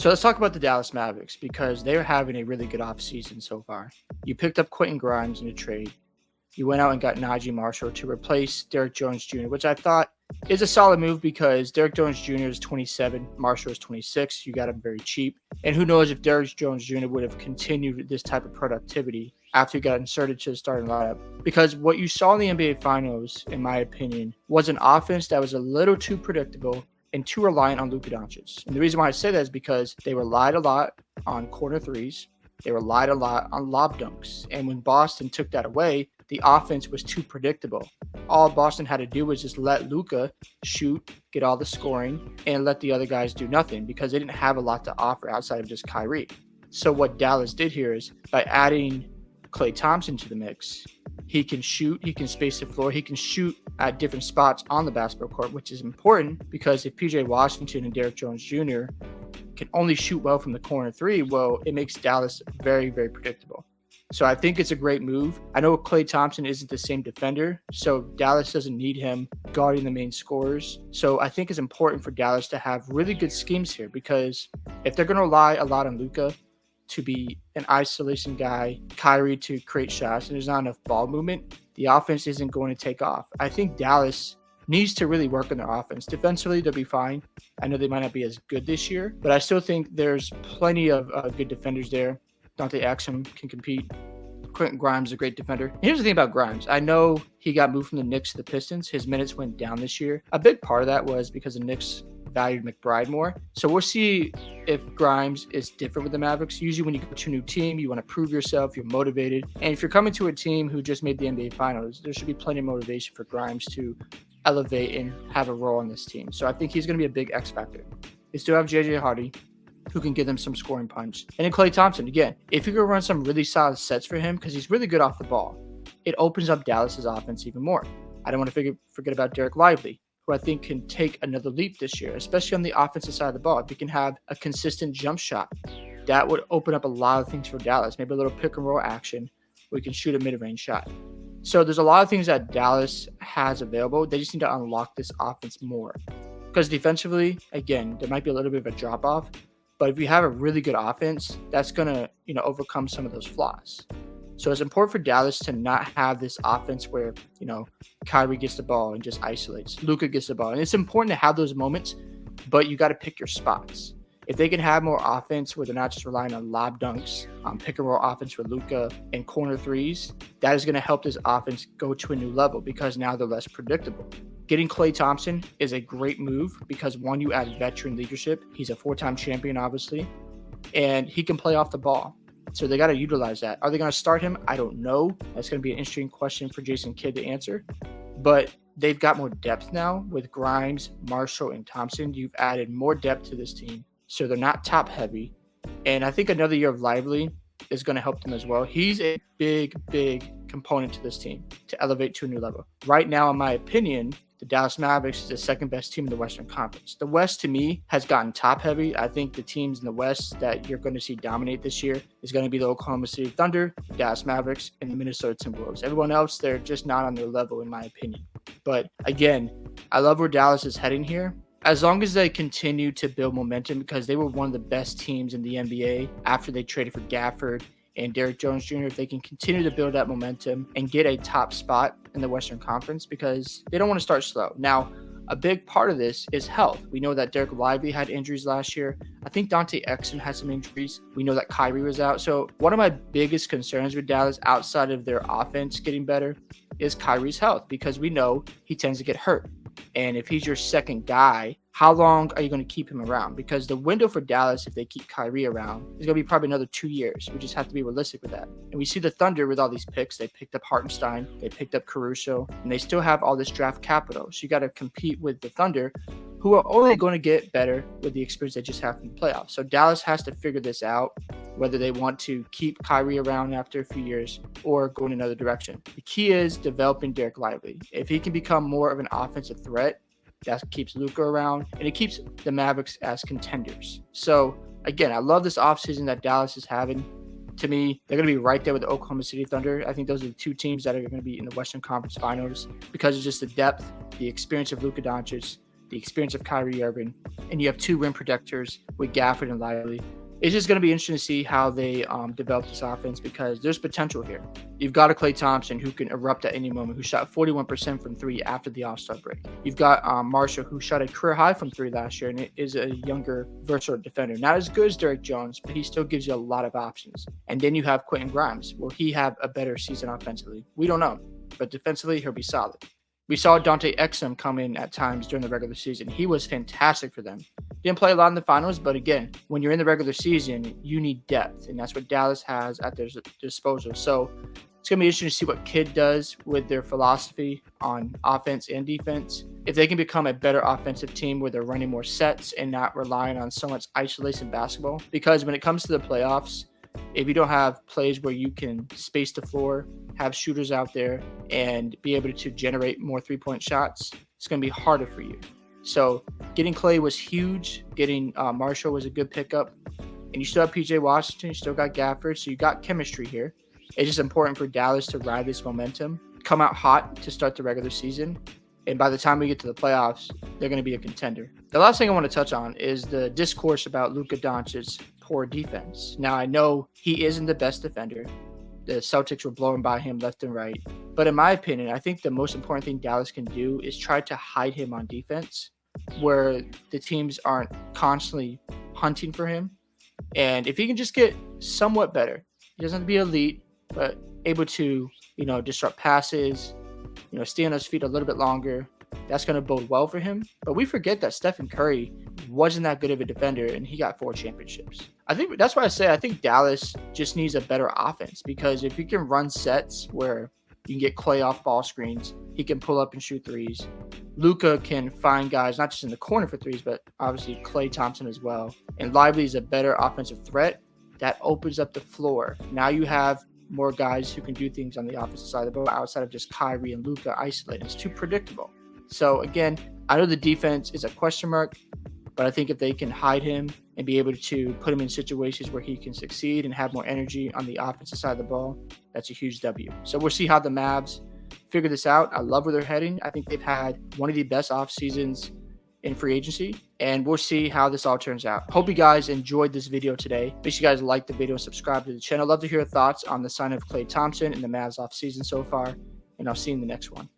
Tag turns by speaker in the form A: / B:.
A: So let's talk about the Dallas Mavericks because they're having a really good offseason so far. You picked up Quentin Grimes in a trade. You went out and got Najee Marshall to replace Derrick Jones Jr., which I thought is a solid move because Derrick Jones Jr. is 27, Marshall is 26. You got him very cheap. And who knows if Derrick Jones Jr. would have continued this type of productivity after he got inserted to the starting lineup. Because what you saw in the NBA Finals, in my opinion, was an offense that was a little too predictable and too reliant on Luka Doncic. And the reason why I say that is because they relied a lot on corner threes. They relied a lot on lob dunks. And when Boston took that away, the offense was too predictable. All Boston had to do was just let Luka shoot, get all the scoring, and let the other guys do nothing because they didn't have a lot to offer outside of just Kyrie. So what Dallas did here is by adding Klay Thompson to the mix, he can shoot, he can space the floor, he can shoot at different spots on the basketball court, which is important because if PJ Washington and Derrick Jones Jr. can only shoot well from the corner three, well, it makes Dallas very, very predictable. So I think it's a great move. I know Klay Thompson isn't the same defender, so Dallas doesn't need him guarding the main scorers. So I think it's important for Dallas to have really good schemes here because if they're going to rely a lot on Luka to be an isolation guy, Kyrie to create shots, and there's not enough ball movement, the offense isn't going to take off. I think Dallas needs to really work on their offense. Defensively, they'll be fine. I know they might not be as good this year, but I still think there's plenty of good defenders there. Dante Exum can compete. Quentin Grimes is a great defender. And here's the thing about Grimes. I know he got moved from the Knicks to the Pistons. His minutes went down this year. A big part of that was because the Knicks valued McBride more. So we'll see if Grimes is different with the Mavericks. Usually when you go to a new team, you want to prove yourself, you're motivated. And if you're coming to a team who just made the NBA Finals, there should be plenty of motivation for Grimes to elevate and have a role on this team. So I think he's going to be a big X factor. They still have JJ Hardy, who can give them some scoring punch. And then Klay Thompson, again, if you could run some really solid sets for him, because he's really good off the ball, it opens up Dallas's offense even more. I don't want to forget about Derek Lively, who I think can take another leap this year, especially on the offensive side of the ball. If he can have a consistent jump shot, that would open up a lot of things for Dallas. Maybe a little pick and roll action where he can shoot a mid-range shot. So there's a lot of things that Dallas has available. They just need to unlock this offense more. Because defensively, again, there might be a little bit of a drop-off. But if you have a really good offense, that's going to, overcome some of those flaws. So it's important for Dallas to not have this offense where, Kyrie gets the ball and just isolates. Luka gets the ball. And it's important to have those moments, but you got to pick your spots. If they can have more offense where they're not just relying on lob dunks, pick and roll offense with Luka and corner threes, that is going to help this offense go to a new level because now they're less predictable. Getting Klay Thompson is a great move because, one, you add veteran leadership. He's a four-time champion, obviously, and he can play off the ball. So they got to utilize that. Are they going to start him? I don't know. That's going to be an interesting question for Jason Kidd to answer. But they've got more depth now with Grimes, Marshall, and Thompson. You've added more depth to this team, so they're not top-heavy. And I think another year of Lively is going to help them as well. He's a big, big component to this team to elevate to a new level. Right now, in my opinion, the Dallas Mavericks is the second best team in the Western Conference. The West, to me, has gotten top-heavy. I think the teams in the West that you're going to see dominate this year is going to be the Oklahoma City Thunder, the Dallas Mavericks, and the Minnesota Timberwolves. Everyone else, they're just not on their level, in my opinion. But again, I love where Dallas is heading here. As long as they continue to build momentum, because they were one of the best teams in the NBA after they traded for Gafford and Derrick Jones Jr., if they can continue to build that momentum and get a top spot in the Western Conference, because they don't want to start slow. Now, a big part of this is health. We know that Derek Lively had injuries last year. I think Dante Exum had some injuries. We know that Kyrie was out. So one of my biggest concerns with Dallas outside of their offense getting better is Kyrie's health, because we know he tends to get hurt. And if he's your second guy, how long are you going to keep him around? Because the window for Dallas, if they keep Kyrie around, is going to be probably another 2 years. We just have to be realistic with that. And we see the Thunder with all these picks. They picked up Hartenstein, they picked up Caruso, and they still have all this draft capital. So you got to compete with the Thunder, who are only going to get better with the experience they just have in the playoffs. So Dallas has to figure this out, whether they want to keep Kyrie around after a few years or go in another direction. The key is developing Derek Lively. If he can become more of an offensive threat, that keeps Luka around, and it keeps the Mavericks as contenders. So, again, I love this offseason that Dallas is having. To me, they're going to be right there with the Oklahoma City Thunder. I think those are the two teams that are going to be in the Western Conference Finals because of just the depth, the experience of Luka Doncic, the experience of Kyrie Irving, and you have 2 rim protectors with Gafford and Lively. It's just going to be interesting to see how they develop this offense because there's potential here. You've got a Klay Thompson who can erupt at any moment, who shot 41% from 3 after the All-Star break. You've got Marshall, who shot a career high from 3 last year, and it is a younger, versatile defender. Not as good as Derrick Jones, but he still gives you a lot of options. And then you have Quentin Grimes. Will he have a better season offensively? We don't know, but defensively, he'll be solid. We saw Dante Exum come in at times during the regular season. He was fantastic for them. Didn't play a lot in the finals, but again, when you're in the regular season, you need depth, and that's what Dallas has at their disposal. So it's going to be interesting to see what Kidd does with their philosophy on offense and defense. If they can become a better offensive team where they're running more sets and not relying on so much isolation basketball. Because when it comes to the playoffs, if you don't have plays where you can space the floor, have shooters out there, and be able to generate more three-point shots, it's going to be harder for you. So getting Klay was huge. Getting Marshall was a good pickup. And you still have P.J. Washington. You still got Gafford. So you got chemistry here. It's just important for Dallas to ride this momentum, come out hot to start the regular season. And by the time we get to the playoffs, they're going to be a contender. The last thing I want to touch on is the discourse about Luka Doncic's poor defense. Now, I know he isn't the best defender. The Celtics were blowing by him left and right. But in my opinion, I think the most important thing Dallas can do is try to hide him on defense where the teams aren't constantly hunting for him. And if he can just get somewhat better, he doesn't have to be elite, but able to, disrupt passes, stay on his feet a little bit longer, that's going to bode well for him. But we forget that Stephen Curry wasn't that good of a defender, and he got 4 championships. I think that's why I think Dallas just needs a better offense, because if you can run sets where you can get Klay off ball screens, he can pull up and shoot threes. Luka can find guys not just in the corner for threes, but obviously Klay Thompson as well. And Lively is a better offensive threat. That opens up the floor. Now you have more guys who can do things on the offensive side of the ball outside of just Kyrie and Luka isolated. It's too predictable. So again, I know the defense is a question mark, but I think if they can hide him and be able to put him in situations where he can succeed and have more energy on the offensive side of the ball, that's a huge W. So we'll see how the Mavs figure this out. I love where they're heading. I think they've had one of the best off seasons in free agency, and we'll see how this all turns out. Hope you guys enjoyed this video today. Make sure you guys like the video and subscribe to the channel. Love to hear your thoughts on the sign of Klay Thompson and the Mavs off season so far, and I'll see you in the next one.